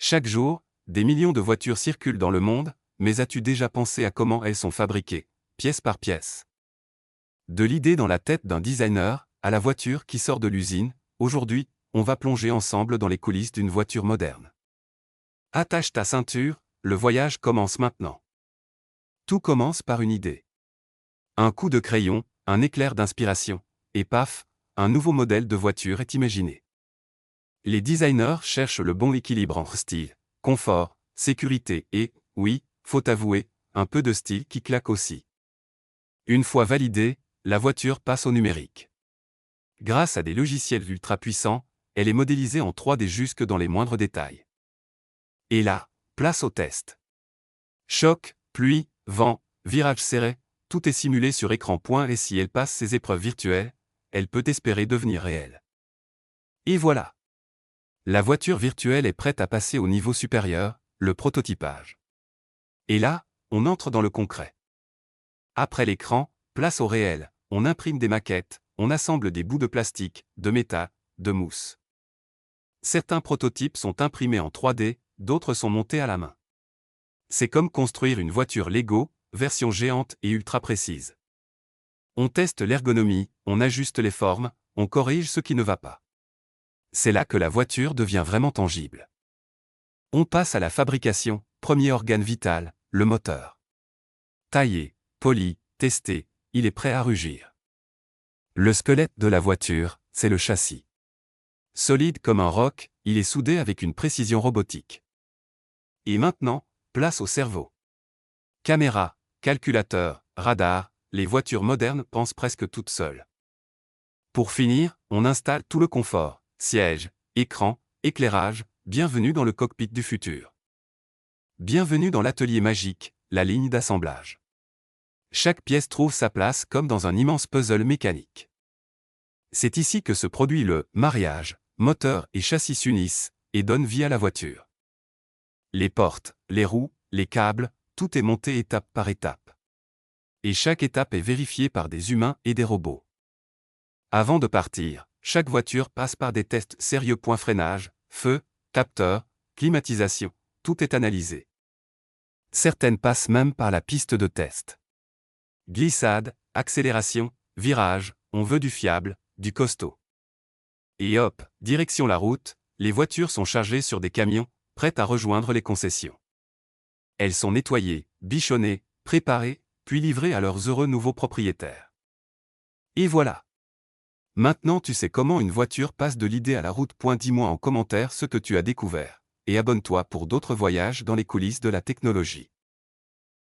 Chaque jour, des millions de voitures circulent dans le monde, mais as-tu déjà pensé à comment elles sont fabriquées, pièce par pièce? De l'idée dans la tête d'un designer, à la voiture qui sort de l'usine, aujourd'hui, on va plonger ensemble dans les coulisses d'une voiture moderne. Attache ta ceinture, le voyage commence maintenant. Tout commence par une idée. Un coup de crayon, un éclair d'inspiration, et paf, un nouveau modèle de voiture est imaginé. Les designers cherchent le bon équilibre entre style, confort, sécurité et, oui, faut avouer, un peu de style qui claque aussi. Une fois validée, la voiture passe au numérique. Grâce à des logiciels ultra puissants, elle est modélisée en 3D jusque dans les moindres détails. Et là, place au test. Choc, pluie, vent, virage serré, tout est simulé sur écran. Et si elle passe ces épreuves virtuelles, elle peut espérer devenir réelle. Et voilà. La voiture virtuelle est prête à passer au niveau supérieur, le prototypage. Et là, on entre dans le concret. Après l'écran, place au réel, on imprime des maquettes, on assemble des bouts de plastique, de métal, de mousse. Certains prototypes sont imprimés en 3D, d'autres sont montés à la main. C'est comme construire une voiture Lego, version géante et ultra précise. On teste l'ergonomie, on ajuste les formes, on corrige ce qui ne va pas. C'est là que la voiture devient vraiment tangible. On passe à la fabrication, premier organe vital, le moteur. Taillé, poli, testé, il est prêt à rugir. Le squelette de la voiture, c'est le châssis. Solide comme un roc, il est soudé avec une précision robotique. Et maintenant, place au cerveau. Caméra, calculateur, radar, les voitures modernes pensent presque toutes seules. Pour finir, on installe tout le confort, siège, écran, éclairage, bienvenue dans le cockpit du futur. Bienvenue dans l'atelier magique, la ligne d'assemblage. Chaque pièce trouve sa place comme dans un immense puzzle mécanique. C'est ici que se produit le mariage, moteur et châssis s'unissent, et donnent vie à la voiture. Les portes, les roues, les câbles, tout est monté étape par étape. Et chaque étape est vérifiée par des humains et des robots. Avant de partir, chaque voiture passe par des tests sérieux. Freinage, feu, capteur, climatisation, tout est analysé. Certaines passent même par la piste de test. Glissade, accélération, virage, on veut du fiable, du costaud. Et hop, direction la route, les voitures sont chargées sur des camions, prêtes à rejoindre les concessions. Elles sont nettoyées, bichonnées, préparées, puis livrées à leurs heureux nouveaux propriétaires. Et voilà. Maintenant tu sais comment une voiture passe de l'idée à la route. Dis-moi en commentaire ce que tu as découvert, et abonne-toi pour d'autres voyages dans les coulisses de la technologie.